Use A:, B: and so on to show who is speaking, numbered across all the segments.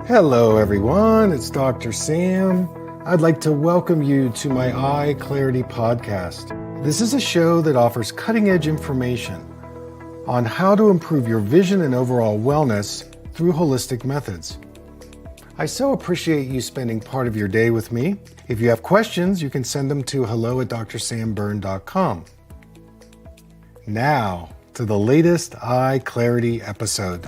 A: Hello everyone, it's Dr. Sam. I'd like to welcome you to my EyeClarity podcast. This is a show that offers cutting-edge information on how to improve your vision and overall wellness through holistic methods. I so appreciate you spending part of your day with me. If you have questions, you can send them to hello@drsamberne.com. Now, to the latest EyeClarity episode.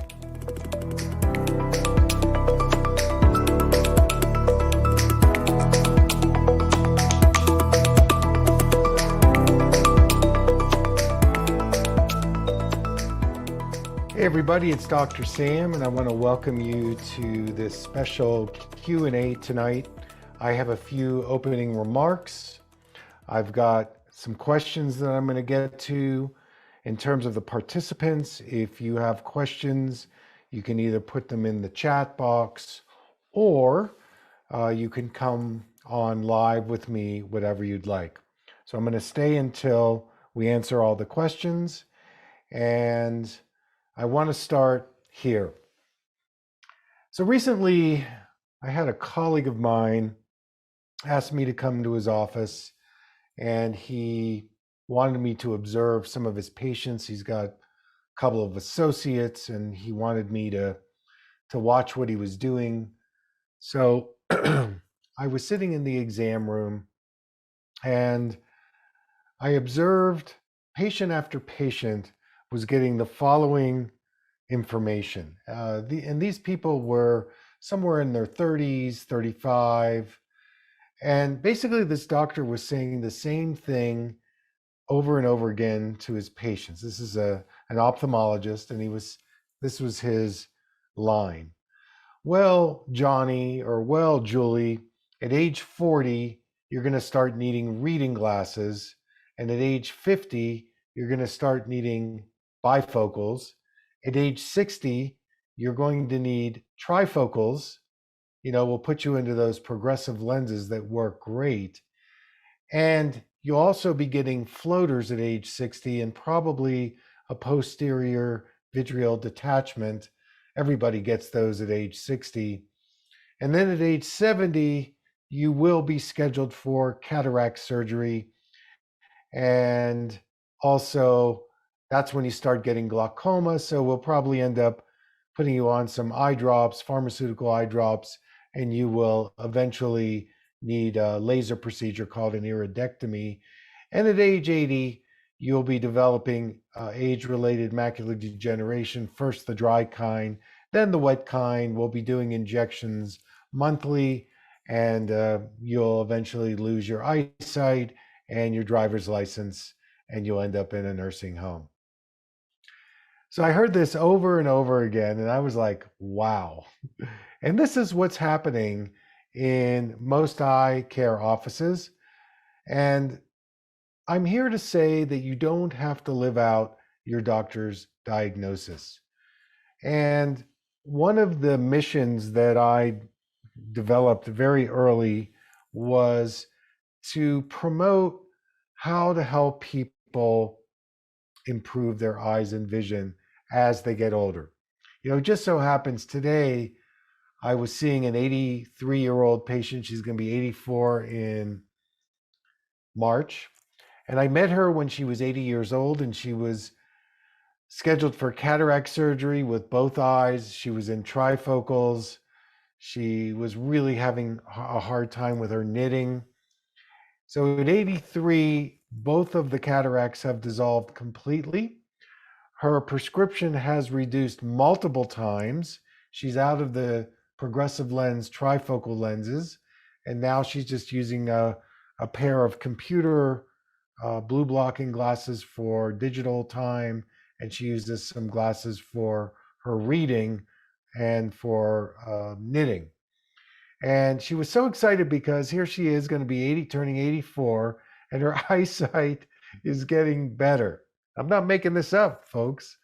A: Hey everybody, it's Dr. Sam, and I want to welcome you to this special Q&A tonight. I have a few opening remarks. I've got some questions that I'm going to get to. In terms of the participants, if you have questions, you can either put them in the chat box or you can come on live with me, whatever you'd like. So I'm going to stay until we answer all the questions, and I want to start here. So recently, I had a colleague of mine ask me to come to his office, and he wanted me to observe some of his patients. He's got a couple of associates, and he wanted me to watch what he was doing. So I was sitting in the exam room, and I observed patient after patient was getting the following information. And these people were somewhere in their 30s, 35. And basically this doctor was saying the same thing over and over again to his patients. This is an ophthalmologist, and this was his line. Well, Johnny, or well, Julie, at age 40, you're going to start needing reading glasses. And at age 50, you're going to start needing bifocals. At age 60, you're going to need trifocals. We'll put you into those progressive lenses that work great. And you'll also be getting floaters at age 60 and probably a posterior vitreal detachment. Everybody gets those at age 60. And then at age 70, you will be scheduled for cataract surgery. And also, that's when you start getting glaucoma. So we'll probably end up putting you on some eye drops, pharmaceutical eye drops, and you will eventually need a laser procedure called an iridectomy. And at age 80, you'll be developing age-related macular degeneration, first the dry kind, then the wet kind. We'll be doing injections monthly, and you'll eventually lose your eyesight and your driver's license, and you'll end up in a nursing home. So I heard this over and over again, and I was like, wow. And this is what's happening in most eye care offices. And I'm here to say that you don't have to live out your doctor's diagnosis. And one of the missions that I developed very early was to promote how to help people improve their eyes and vision as they get older. It just so happens today I was seeing an 83-year-old patient. She's going to be 84 in March. And I met her when she was 80 years old, and she was scheduled for cataract surgery with both eyes. She was in trifocals. She was really having a hard time with her knitting. So at 83, both of the cataracts have dissolved completely. Her prescription has reduced multiple times. She's out of the progressive lens trifocal lenses, and now she's just using a pair of computer blue blocking glasses for digital time, and she uses some glasses for her reading and for knitting. And she was so excited because here she is going to be 80, turning 84, and her eyesight is getting better. I'm not making this up, folks.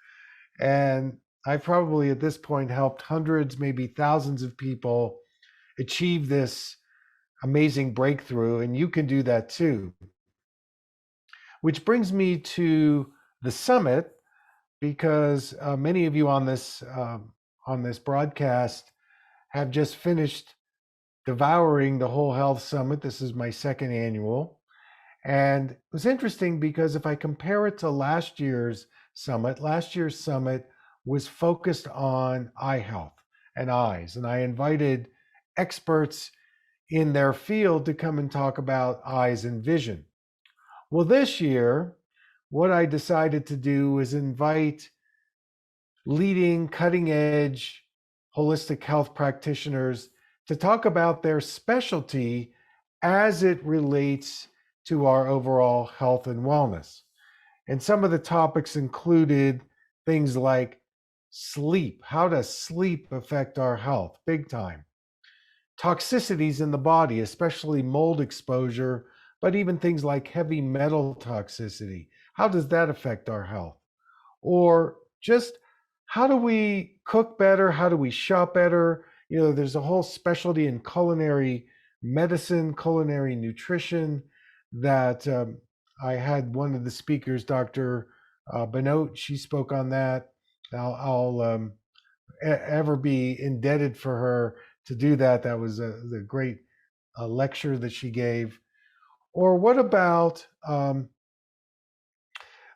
A: And I probably at this point helped hundreds, maybe thousands of people achieve this amazing breakthrough, and you can do that too. Which brings me to the summit, because many of you on this broadcast have just finished devouring the Whole Health Summit. This is my second annual. And it was interesting because if I compare it to last year's summit was focused on eye health and eyes. And I invited experts in their field to come and talk about eyes and vision. Well, this year, what I decided to do was invite leading cutting edge holistic health practitioners to talk about their specialty as it relates to our overall health and wellness. And some of the topics included things like sleep. How does sleep affect our health? Big time. Toxicities in the body, especially mold exposure, but even things like heavy metal toxicity. How does that affect our health? Or just how do we cook better? How do we shop better? You know, there's a whole specialty in culinary medicine, culinary nutrition that I had one of the speakers, Dr. Benoit, she spoke on that. I'll ever be indebted for her to do that. That was a great lecture that she gave. Or what about I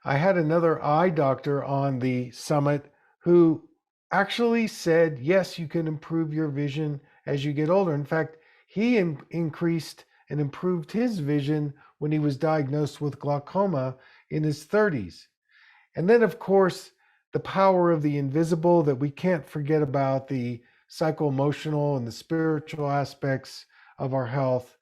A: had another eye doctor on the summit who actually said, yes, you can improve your vision as you get older. In fact, he increased and improved his vision when he was diagnosed with glaucoma in his 30s. And then, of course, the power of the invisible, that we can't forget about the psycho-emotional and the spiritual aspects of our health.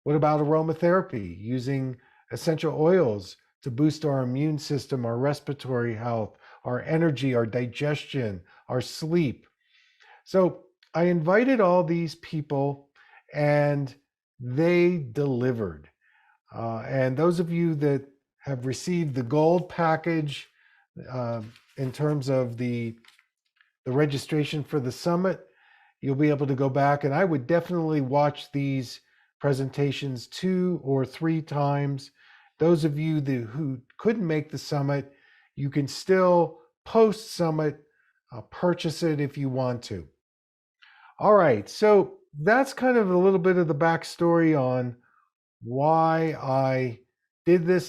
A: What about aromatherapy, using essential oils to boost our immune system, our respiratory health, our energy, our digestion, our sleep? So I invited all these people and they delivered. And those of you that have received the gold package in terms of the registration for the summit, you'll be able to go back, and I would definitely watch these presentations 2 or 3 times. Those of you who couldn't make the summit, you can still post-summit purchase it if you want to. All right, so that's kind of a little bit of the backstory on why I did this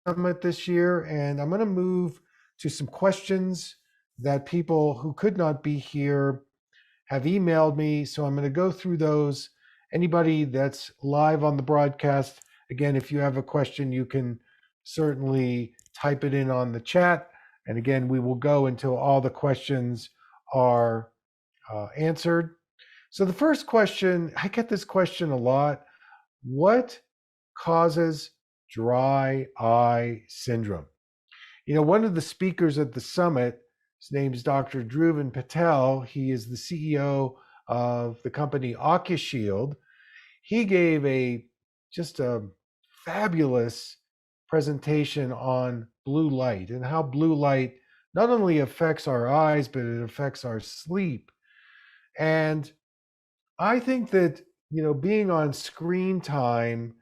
A: summit this year, and I'm going to move to some questions that people who could not be here have emailed me. So I'm going to go through those. Anybody that's live on the broadcast, again, if you have a question, you can certainly type it in on the chat. And again, we will go until all the questions are answered. So the first question, I get this question a lot. What causes dry eye syndrome? You know, one of the speakers at the summit, his name is Dr. Dhruvan Patel. He is the CEO of the company OcuShield. He gave just a fabulous presentation on blue light and how blue light not only affects our eyes, but it affects our sleep. And I think that, you know, being on screen time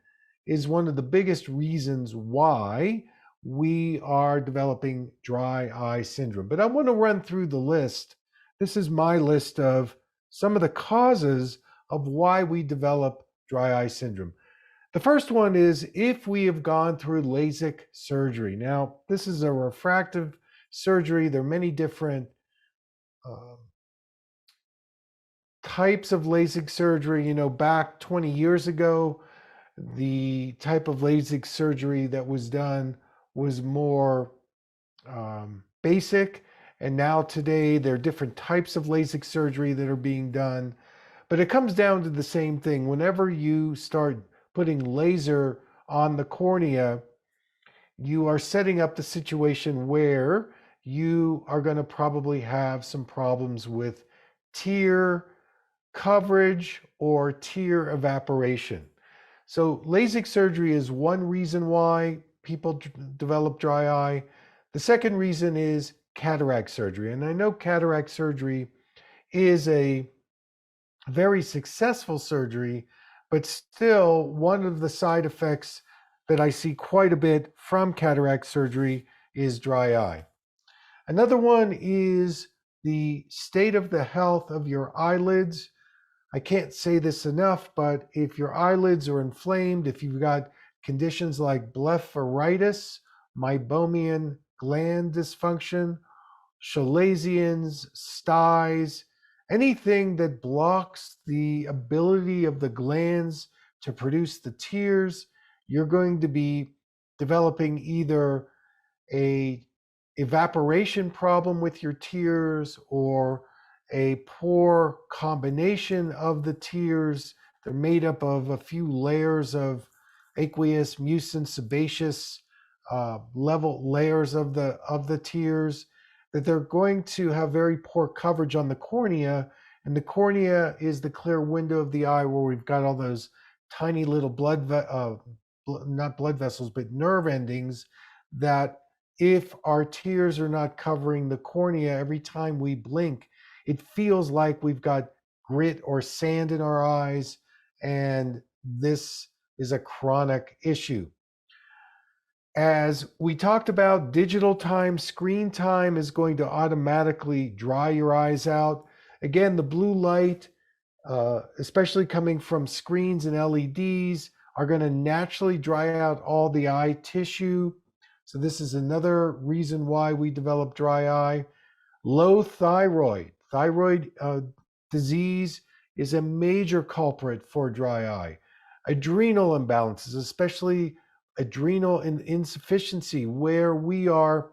A: is one of the biggest reasons why we are developing dry eye syndrome. But I want to run through the list. This is my list of some of the causes of why we develop dry eye syndrome. The first one is if we have gone through LASIK surgery. Now, this is a refractive surgery. There are many different types of LASIK surgery. You know, back 20 years ago, the type of LASIK surgery that was done was more basic. And now today, there are different types of LASIK surgery that are being done. But it comes down to the same thing. Whenever you start putting laser on the cornea, you are setting up the situation where you are going to probably have some problems with tear coverage or tear evaporation. So LASIK surgery is one reason why people develop dry eye. The second reason is cataract surgery. And I know cataract surgery is a very successful surgery, but still one of the side effects that I see quite a bit from cataract surgery is dry eye. Another one is the state of the health of your eyelids. I can't say this enough, but if your eyelids are inflamed, if you've got conditions like blepharitis, meibomian gland dysfunction, chalazions, styes, anything that blocks the ability of the glands to produce the tears, you're going to be developing either a evaporation problem with your tears or a poor combination of the tears. They're made up of a few layers of aqueous, mucin, sebaceous level layers of the tears, that they're going to have very poor coverage on the cornea. And the cornea is the clear window of the eye where we've got all those tiny little not blood vessels, but nerve endings that if our tears are not covering the cornea every time we blink, it feels like we've got grit or sand in our eyes, and this is a chronic issue. As we talked about, digital time, screen time is going to automatically dry your eyes out. Again, the blue light, especially coming from screens and LEDs, are going to naturally dry out all the eye tissue. So this is another reason why we develop dry eye. Low thyroid. Thyroid disease is a major culprit for dry eye. Adrenal imbalances, especially adrenal insufficiency, where we are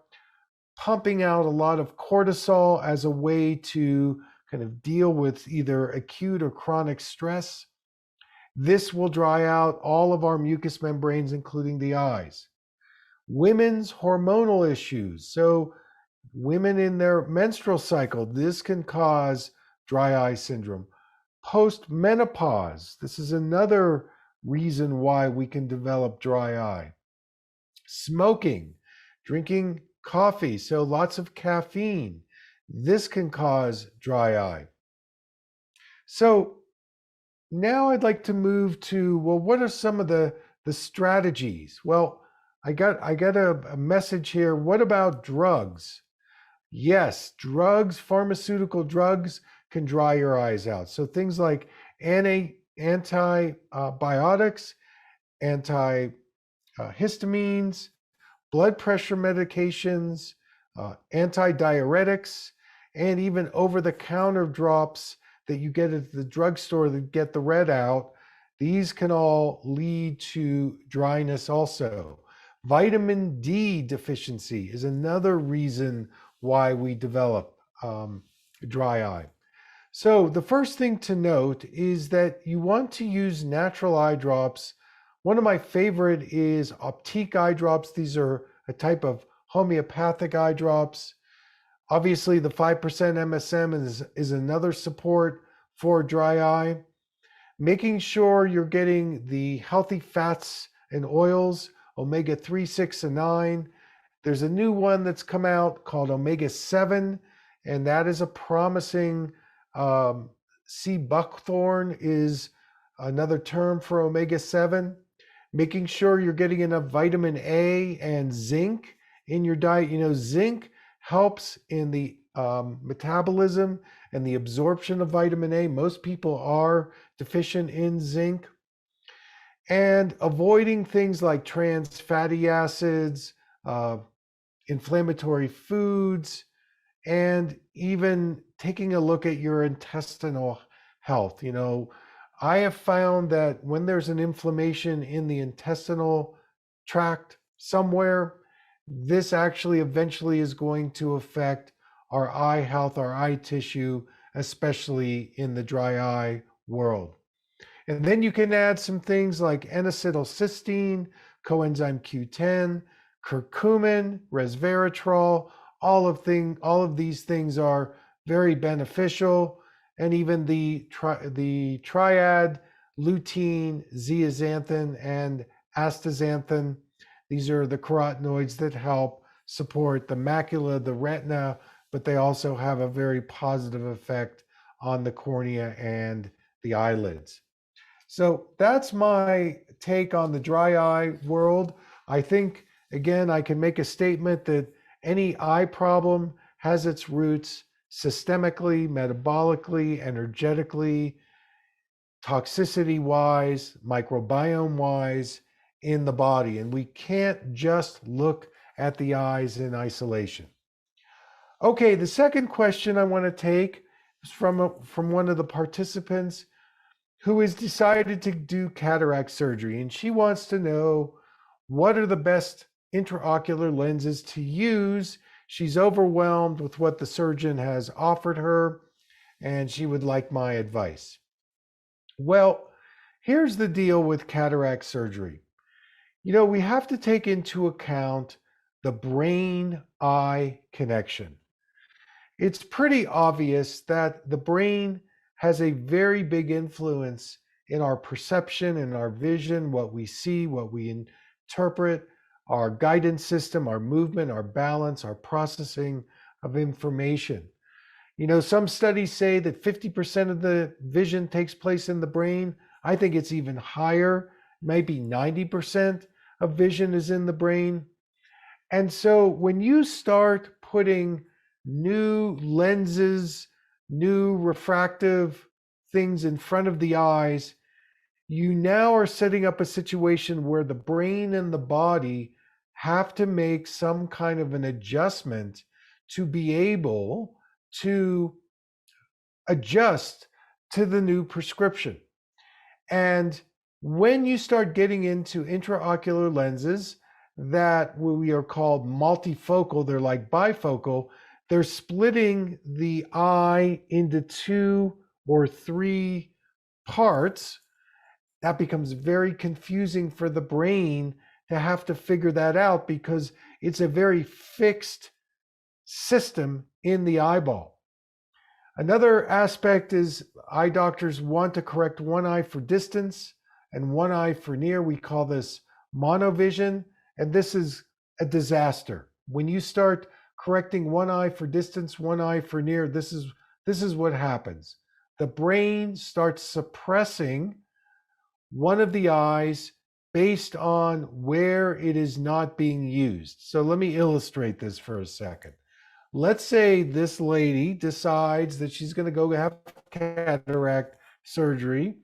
A: pumping out a lot of cortisol as a way to kind of deal with either acute or chronic stress. This will dry out all of our mucous membranes, including the eyes. Women's hormonal issues. So women in their menstrual cycle, this can cause dry eye syndrome. Post-menopause, this is another reason why we can develop dry eye. Smoking, drinking coffee, so lots of caffeine, this can cause dry eye. So now I'd like to move to, well, what are some of the strategies? Well, I got a message here. What about drugs? Yes, drugs, pharmaceutical drugs can dry your eyes out. So things like antibiotics, antihistamines, blood pressure medications, antidiuretics, and even over-the-counter drops that you get at the drugstore that get the red out. These can all lead to dryness also. Vitamin D deficiency is another reason why we develop dry eye. So the first thing to note is that you want to use natural eye drops. One of my favorite is Optique eye drops. These are a type of homeopathic eye drops. Obviously, the 5% MSM is another support for dry eye. Making sure you're getting the healthy fats and oils, omega-3, 6, and 9. There's a new one that's come out called omega-7, and that is a promising, sea buckthorn is another term for omega-7. Making sure you're getting enough vitamin A and zinc in your diet. You know, zinc helps in the metabolism and the absorption of vitamin A. Most people are deficient in zinc. And avoiding things like trans fatty acids, inflammatory foods, and even taking a look at your intestinal health. You know, I have found that when there's an inflammation in the intestinal tract somewhere, this actually eventually is going to affect our eye health, our eye tissue, especially in the dry eye world. And then you can add some things like N-acetylcysteine, coenzyme Q10, curcumin, resveratrol. All of these things are very beneficial. And even the triad, lutein, zeaxanthin, and astaxanthin. These are the carotenoids that help support the macula, the retina, but they also have a very positive effect on the cornea and the eyelids. So that's my take on the dry eye world. I think, again, I can make a statement that any eye problem has its roots systemically, metabolically, energetically, toxicity-wise, microbiome-wise in the body. And we can't just look at the eyes in isolation. Okay, the second question I want to take is from one of the participants who has decided to do cataract surgery. And she wants to know, what are the best intraocular lenses to use? She's overwhelmed with what the surgeon has offered her, and she would like my advice. Well, here's the deal with cataract surgery. We have to take into account the brain-eye connection. It's pretty obvious that the brain has a very big influence in our perception and our vision, what we see, what we interpret, our guidance system, our movement, our balance, our processing of information. Some studies say that 50% of the vision takes place in the brain. I think it's even higher, maybe 90% of vision is in the brain. And so when you start putting new lenses, new refractive things in front of the eyes, you now are setting up a situation where the brain and the body have to make some kind of an adjustment to be able to adjust to the new prescription. And when you start getting into intraocular lenses that we are called multifocal, they're like bifocal, they're splitting the eye into 2 or 3 parts. That becomes very confusing for the brain to have to figure that out, because it's a very fixed system in the eyeball. Another aspect is eye doctors want to correct one eye for distance and one eye for near. We call this monovision, and this is a disaster. When you start correcting one eye for distance, one eye for near, this is what happens. The brain starts suppressing one of the eyes based on where it is not being used. So let me illustrate this for a second. Let's say this lady decides that she's going to go have cataract surgery,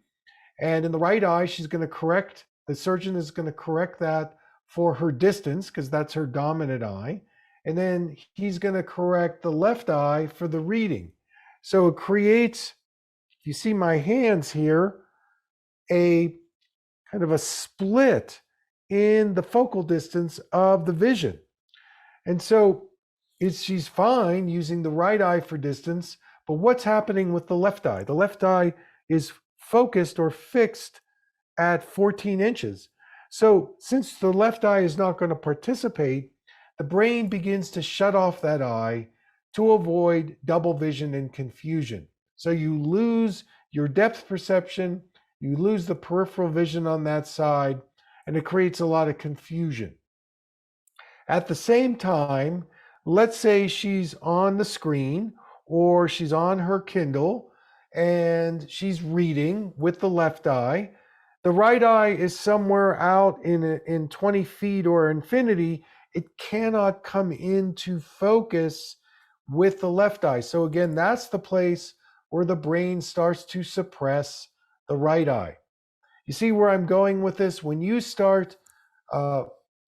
A: and in the right eye, the surgeon is going to correct that for her distance, because that's her dominant eye. And then he's going to correct the left eye for the reading. So it creates, if you see my hands here, a kind of a split in the focal distance of the vision. And so she's fine using the right eye for distance, but what's happening with the left eye? The left eye is focused or fixed at 14 inches. So since the left eye is not going to participate, the brain begins to shut off that eye to avoid double vision and confusion. So you lose your depth perception, you lose the peripheral vision on that side, and it creates a lot of confusion. At the same time, let's say she's on the screen or she's on her Kindle and she's reading with the left eye. The right eye is somewhere out in 20 feet or infinity. It cannot come into focus with the left eye. So again, that's the place where the brain starts to suppress the right eye. You see where I'm going with this? When you start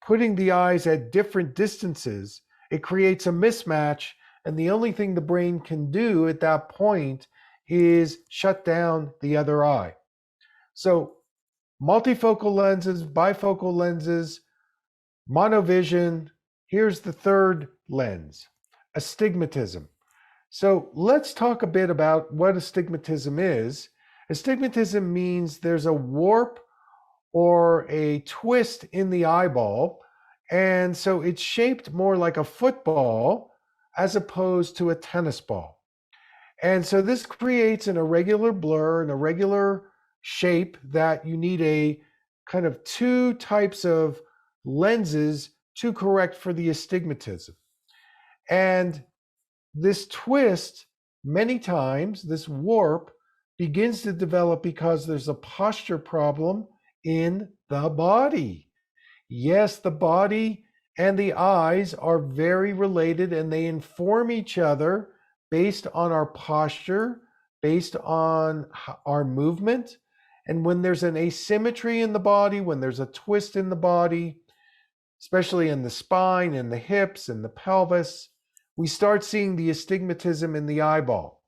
A: putting the eyes at different distances, it creates a mismatch, and the only thing the brain can do at that point is shut down the other eye. So multifocal lenses, bifocal lenses, monovision. Here's the third lens, astigmatism. So let's talk a bit about what astigmatism is. Astigmatism means there's a warp or a twist in the eyeball, and so it's shaped more like a football as opposed to a tennis ball. And so this creates an irregular blur, an irregular shape that you need a kind of 2 types of lenses to correct for the astigmatism. And this twist, many times, this warp begins to develop because there's a posture problem in the body. Yes, the body and the eyes are very related, and they inform each other based on our posture, based on our movement. And when there's an asymmetry in the body, when there's a twist in the body, especially in the spine and the hips and the pelvis, we start seeing the astigmatism in the eyeball.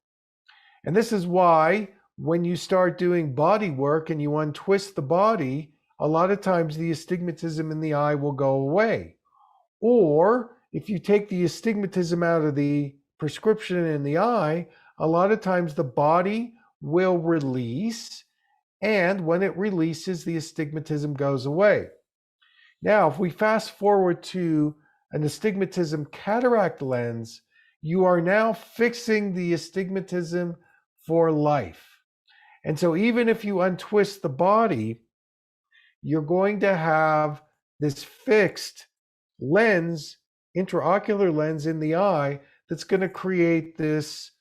A: And this is why when you start doing body work and you untwist the body, a lot of times the astigmatism in the eye will go away. Or if you take the astigmatism out of the prescription in the eye, a lot of times the body will release, and when it releases, the astigmatism goes away. Now, if we fast forward to an astigmatism cataract lens, you are now fixing the astigmatism for life. And so even if you untwist the body, you're going to have this fixed lens, intraocular lens in the eye that's going to create this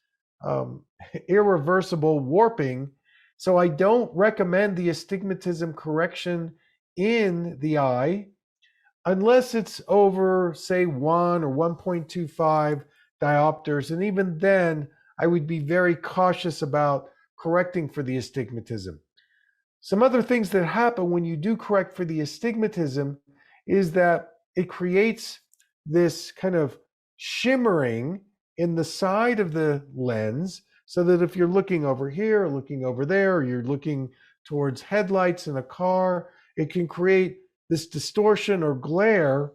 A: irreversible warping. So I don't recommend the astigmatism correction in the eye unless it's over, say, 1 or 1.25 diopters. And even then, I would be very cautious about correcting for the astigmatism. Some other things that happen when you do correct for the astigmatism is that it creates this kind of shimmering in the side of the lens, so that if you're looking over here or looking over there, or you're looking towards headlights in a car, it can create this distortion or glare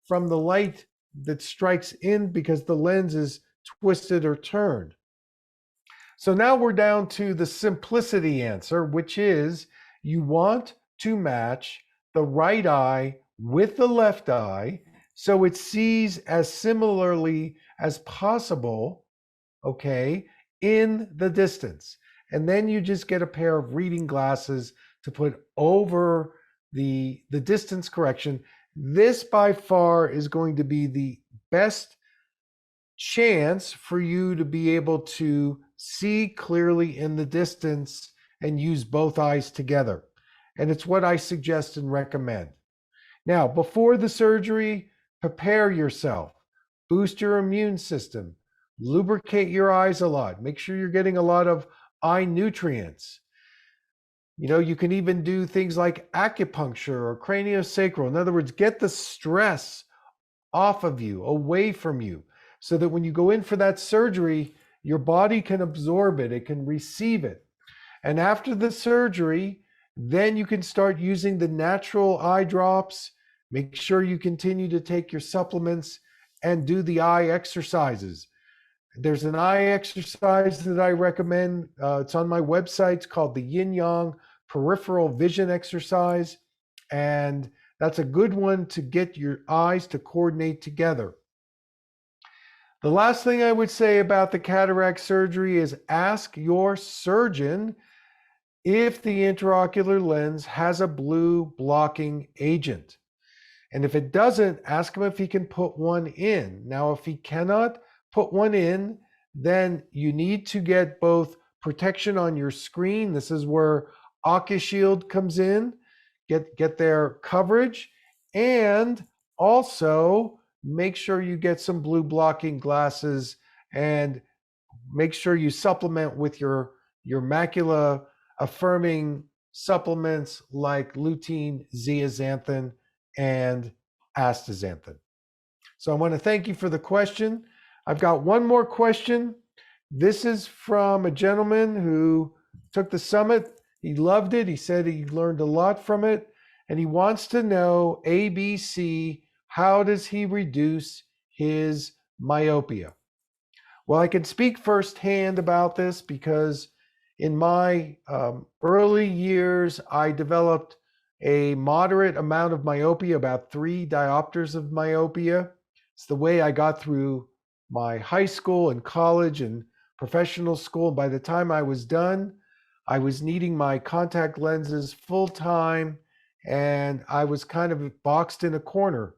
A: from the light that strikes in because the lens is twisted or turned. So now we're down to the simplicity answer, which is you want to match the right eye with the left eye so it sees as similarly as possible, okay, in the distance. And then you just get a pair of reading glasses to put over the distance correction. This by far is going to be the best chance for you to be able to see clearly in the distance and use both eyes together. And it's what I suggest and recommend. Now, before the surgery, prepare yourself, boost your immune system, lubricate your eyes a lot, make sure you're getting a lot of eye nutrients. You know, you can even do things like acupuncture or craniosacral. In other words, get the stress off of you, away from you, so that when you go in for that surgery, your body can absorb it, it can receive it. And after the surgery, then you can start using the natural eye drops. Make sure you continue to take your supplements and do the eye exercises. There's an eye exercise that I recommend. It's on my website. It's called the Yin Yang Peripheral Vision Exercise. And that's a good one to get your eyes to coordinate together. The last thing I would say about the cataract surgery is ask your surgeon if the intraocular lens has a blue blocking agent. And if it doesn't, ask him if he can put one in. Now, if he cannot put one in, then you need to get both protection on your screen. This is where OcuShield comes in. Get their coverage, and also make sure you get some blue blocking glasses, and make sure you supplement with your macula affirming supplements like lutein, zeaxanthin, and astaxanthin. So I want to thank you for the question. I've got one more question. This is from a gentleman who took the summit. He loved it. He said he learned a lot from it. And he wants to know, ABC, how does he reduce his myopia? Well, I can speak firsthand about this because in my early years, I developed a moderate amount of myopia, about 3 diopters of myopia. It's the way I got through my high school and college and professional school. By the time I was done, I was needing my contact lenses full time, and I was kind of boxed in a corner.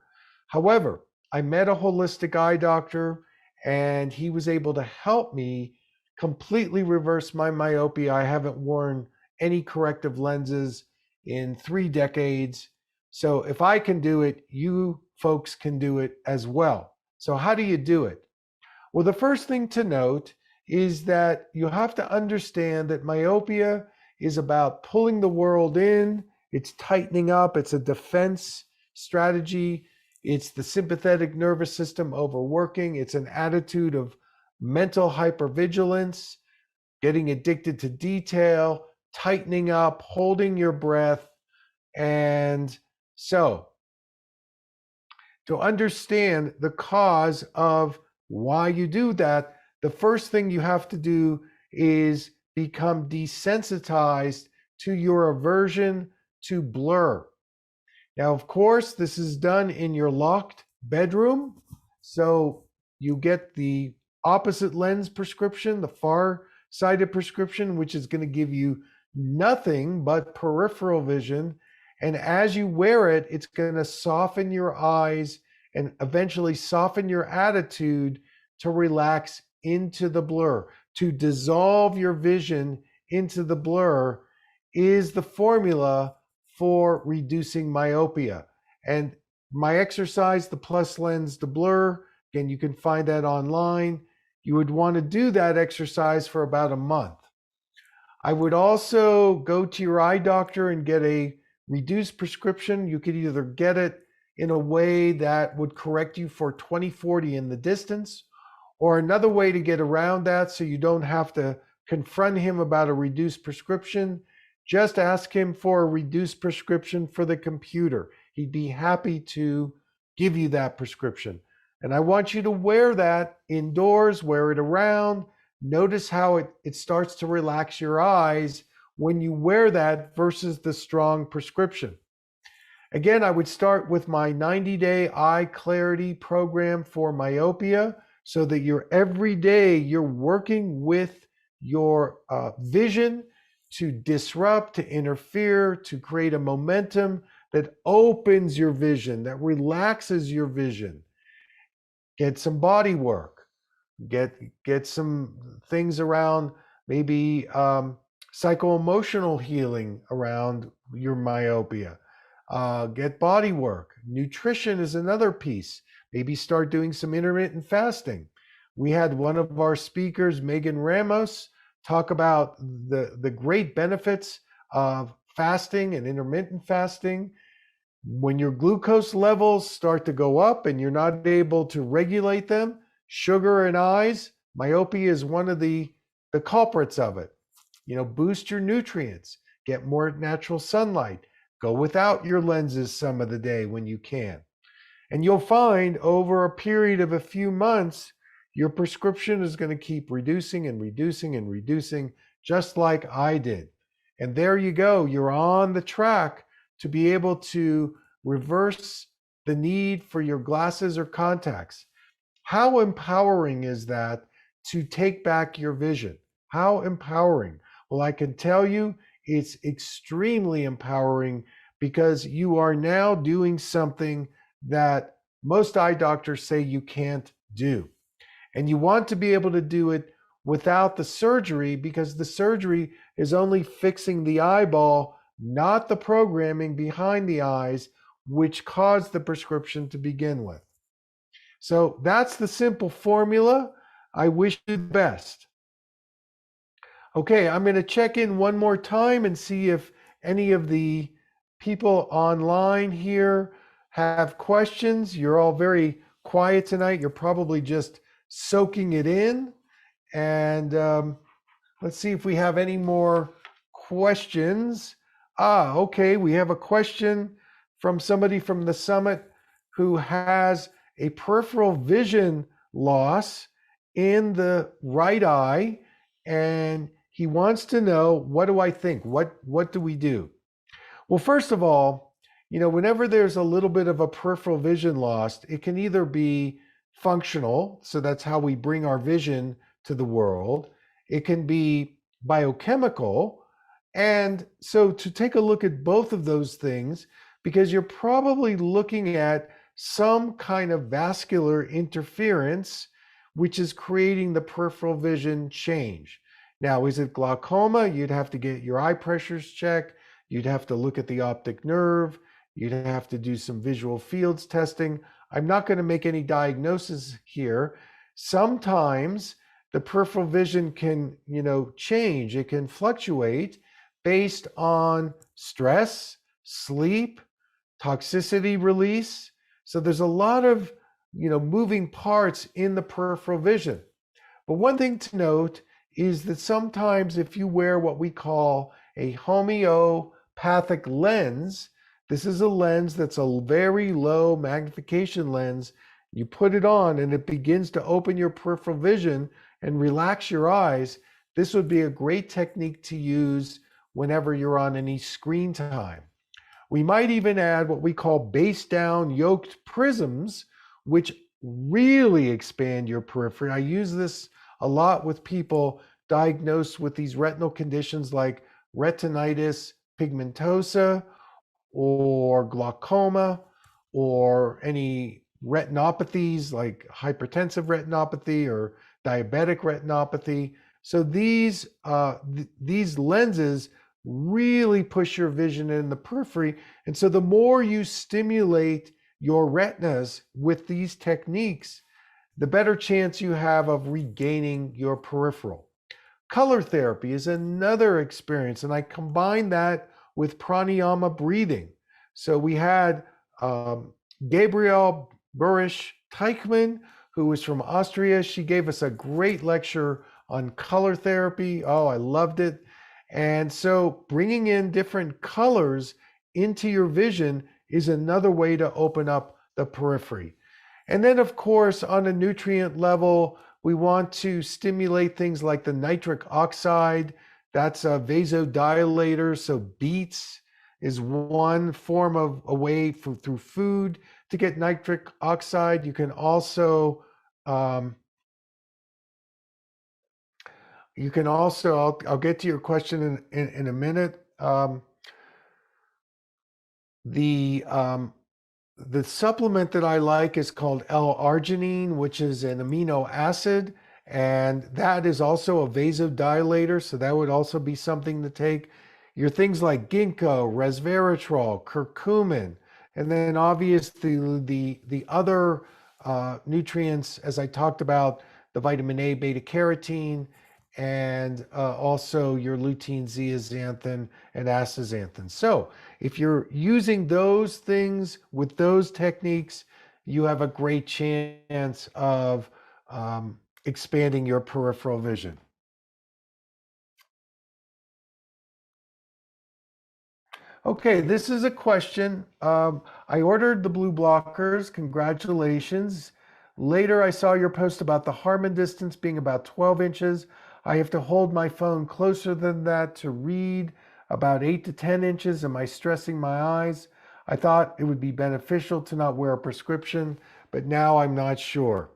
A: However, I met a holistic eye doctor, and he was able to help me completely reverse my myopia. I haven't worn any corrective lenses in 3 decades. So if I can do it, you folks can do it as well. So how do you do it? Well, the first thing to note is that you have to understand that myopia is about pulling the world in. It's tightening up. It's a defense strategy. It's the sympathetic nervous system overworking. It's an attitude of mental hypervigilance, getting addicted to detail, tightening up, holding your breath. And so, to understand the cause of why you do that, the first thing you have to do is become desensitized to your aversion to blur. Now, of course, this is done in your locked bedroom. So you get the opposite lens prescription, the far-sighted prescription, which is going to give you nothing but peripheral vision. And as you wear it, it's going to soften your eyes and eventually soften your attitude to relax into the blur. To dissolve your vision into the blur is the formula for reducing myopia. And my exercise, the plus lens to blur, again, you can find that online. You would want to do that exercise for about a month. I would also go to your eye doctor and get a reduced prescription. You could either get it in a way that would correct you for 20/40 in the distance, or another way to get around that so you don't have to confront him about a reduced prescription. Just ask him for a reduced prescription for the computer. He'd be happy to give you that prescription. And I want you to wear that indoors, wear it around. Notice how it starts to relax your eyes when you wear that versus the strong prescription. Again, I would start with my 90-day EyeClarity program for myopia so that every day you're working with your vision to disrupt, to interfere, to create a momentum that opens your vision, that relaxes your vision. Get some body work. Get some things around maybe psycho-emotional healing around your myopia. Get body work. Nutrition is another piece. Maybe start doing some intermittent fasting. We had one of our speakers, Megan Ramos, talk about the great benefits of fasting and intermittent fasting. When your glucose levels start to go up and you're not able to regulate them, sugar in eyes, myopia is one of the culprits of it. Boost your nutrients, get more natural sunlight, go without your lenses some of the day when you can. And you'll find over a period of a few months, your prescription is going to keep reducing and reducing and reducing, just like I did. And there you go. You're on the track to be able to reverse the need for your glasses or contacts. How empowering is that to take back your vision? How empowering? Well, I can tell you it's extremely empowering because you are now doing something that most eye doctors say you can't do. And you want to be able to do it without the surgery because the surgery is only fixing the eyeball, not the programming behind the eyes, which caused the prescription to begin with. So that's the simple formula. I wish you the best. Okay, I'm going to check in one more time and see if any of the people online here have questions. You're all very quiet tonight. You're probably just soaking it in. And let's see if we have any more questions. Okay, we have a question from somebody from the summit who has a peripheral vision loss in the right eye, and he wants to know, what do I think? What do we do? Well, first of all, whenever there's a little bit of a peripheral vision loss, it can either be functional, so that's how we bring our vision to the world. It can be biochemical. And so to take a look at both of those things, because you're probably looking at some kind of vascular interference, which is creating the peripheral vision change. Now, is it glaucoma? You'd have to get your eye pressures checked. You'd have to look at the optic nerve. You'd have to do some visual fields testing. I'm not going to make any diagnosis here. Sometimes the peripheral vision can, change. It can fluctuate based on stress, sleep, toxicity release. So there's a lot of, moving parts in the peripheral vision. But one thing to note is that sometimes if you wear what we call a homeopathic lens, this is a lens that's a very low magnification lens. You put it on and it begins to open your peripheral vision and relax your eyes. This would be a great technique to use whenever you're on any screen time. We might even add what we call base down yoked prisms, which really expand your periphery. I use this a lot with people diagnosed with these retinal conditions like retinitis pigmentosa or glaucoma or any retinopathies like hypertensive retinopathy or diabetic retinopathy. So these lenses really push your vision in the periphery. And so the more you stimulate your retinas with these techniques, the better chance you have of regaining your peripheral. Color therapy is another experience, and I combine that with pranayama breathing. So we had Gabrielle Burisch-Teichmann, who was from Austria. She gave us a great lecture on color therapy. Oh, I loved it. And so bringing in different colors into your vision is another way to open up the periphery. And then, of course, on a nutrient level, we want to stimulate things like the nitric oxide. That's a vasodilator. So beets is one form of a way through food to get nitric oxide. You can also I'll get to your question in a minute. The supplement that I like is called L-arginine, which is an amino acid, and that is also a vasodilator. So that would also be something to take. Your things like ginkgo, resveratrol, curcumin, and then obviously the other nutrients, as I talked about, the vitamin A, beta carotene, and also your lutein, zeaxanthin, and astaxanthin. So if you're using those things with those techniques, you have a great chance of expanding your peripheral vision. Okay, this is a question. I ordered the blue blockers. Congratulations. Later, I saw your post about the Harman distance being about 12 inches. I have to hold my phone closer than that to read, about 8 to 10 inches. Am I stressing my eyes? I thought it would be beneficial to not wear a prescription, but now I'm not sure.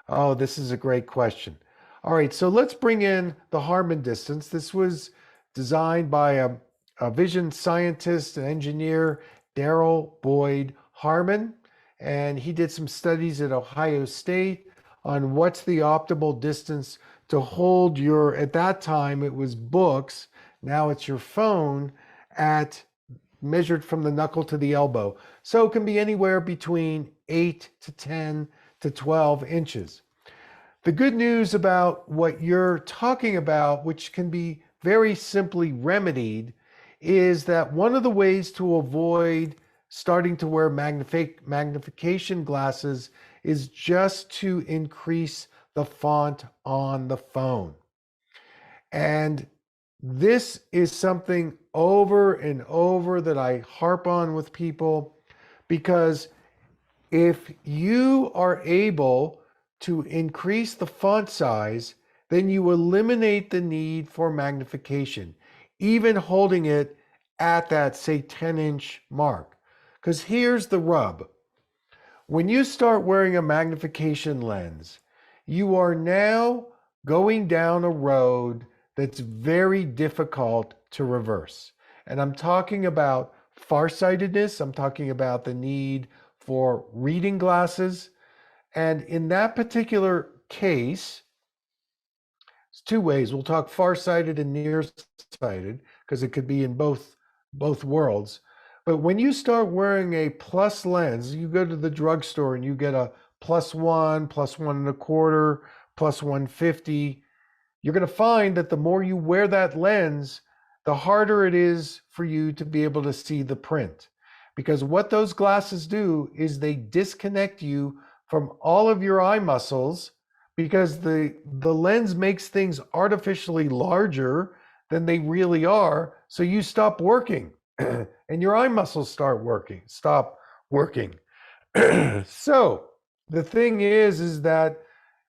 A: Oh, this is a great question. All right, so let's bring in the Harman distance. This was designed by a vision scientist and engineer, Darrell Boyd Harman, and he did some studies at Ohio State on what's the optimal distance to hold your, at that time it was books, now it's your phone, at measured from the knuckle to the elbow. So it can be anywhere between 8 to 10 to 12 inches. The good news about what you're talking about, which can be very simply remedied, is that one of the ways to avoid starting to wear magnification glasses is just to increase the font on the phone. And this is something over and over that I harp on with people, because if you are able to increase the font size, then you eliminate the need for magnification, even holding it at that, say, 10-inch mark. Because here's the rub. When you start wearing a magnification lens, you are now going down a road that's very difficult to reverse. And I'm talking about farsightedness. I'm talking about the need for reading glasses. And in that particular case, it's two ways. We'll talk farsighted and nearsighted because it could be in both worlds. But when you start wearing a plus lens, you go to the drugstore and you get a +1, +1.25, +150. You're going to find that the more you wear that lens, the harder it is for you to be able to see the print. Because what those glasses do is they disconnect you from all of your eye muscles, because the lens makes things artificially larger than they really are. So you stop working and your eye muscles stop working. So the thing is that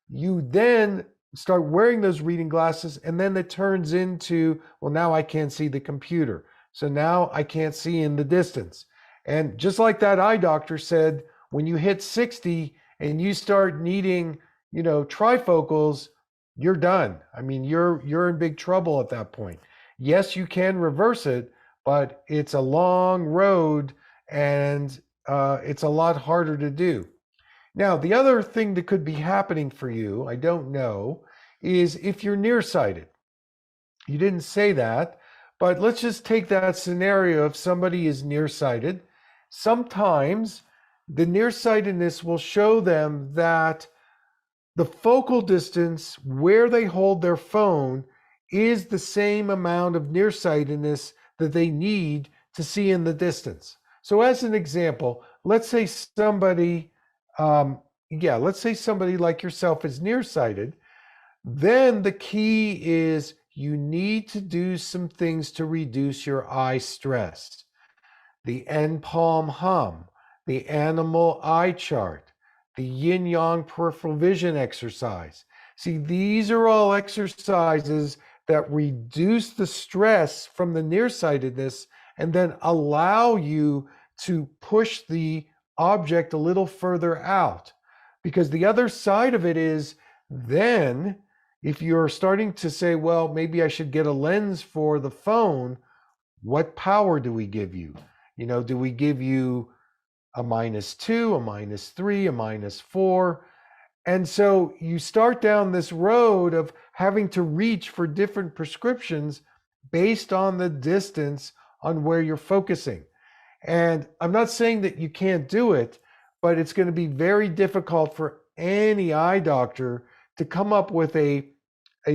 A: you then start wearing those reading glasses, and then it turns into, well, now I can't see the computer. So now I can't see in the distance. And just like that eye doctor said, when you hit 60 and you start needing, trifocals, you're done. I mean, you're in big trouble at that point. Yes, you can reverse it, but it's a long road, and it's a lot harder to do. Now, the other thing that could be happening for you, I don't know, is if you're nearsighted. You didn't say that, but let's just take that scenario. If somebody is nearsighted, sometimes the nearsightedness will show them that the focal distance where they hold their phone is the same amount of nearsightedness that they need to see in the distance. So as an example, let's say somebody like yourself is nearsighted. Then the key is you need to do some things to reduce your eye stress. The end palm hum, the animal eye chart, the yin yang peripheral vision exercise. See, these are all exercises that reduce the stress from the nearsightedness and then allow you to push the object a little further out. Because the other side of it is, then if you're starting to say, well, maybe I should get a lens for the phone, what power do we give you? Do we give you a -2, a -3, a -4? And so you start down this road of having to reach for different prescriptions based on the distance on where you're focusing. And I'm not saying that you can't do it, but it's going to be very difficult for any eye doctor to come up with a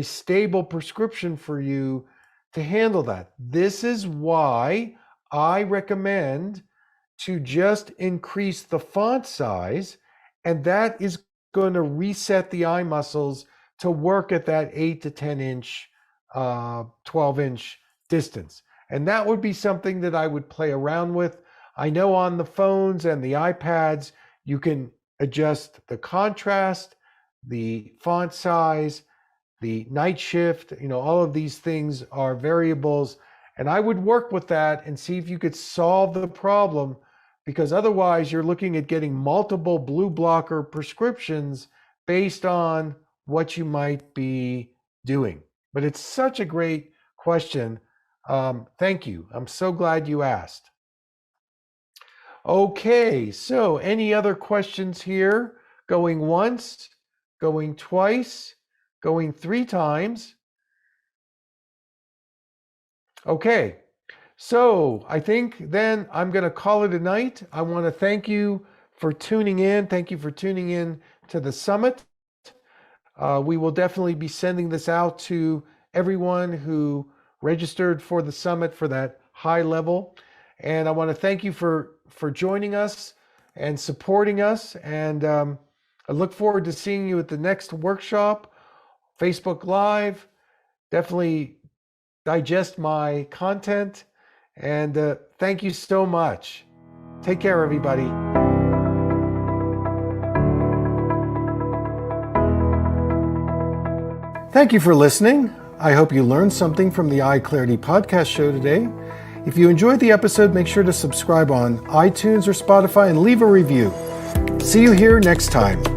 A: stable prescription for you to handle that. This is why I recommend to just increase the font size, and that is going to reset the eye muscles to work at that 8 to 10 inch, 12 inch distance. And that would be something that I would play around with. I know on the phones and the iPads, you can adjust the contrast, the font size, the night shift, all of these things are variables. And I would work with that and see if you could solve the problem, because otherwise you're looking at getting multiple blue blocker prescriptions based on what you might be doing. But it's such a great question. Thank you. I'm so glad you asked. Okay, so any other questions here? Going once, going twice, going 3 times. Okay, so I think then I'm going to call it a night. I want to thank you for tuning in. Thank you for tuning in to the summit. We will definitely be sending this out to everyone who registered for the summit for that high level. And I want to thank you for joining us and supporting us. And I look forward to seeing you at the next workshop, Facebook Live. Definitely digest my content. And thank you so much. Take care, everybody. Thank you for listening. I hope you learned something from the EyeClarity podcast show today. If you enjoyed the episode, make sure to subscribe on iTunes or Spotify and leave a review. See you here next time.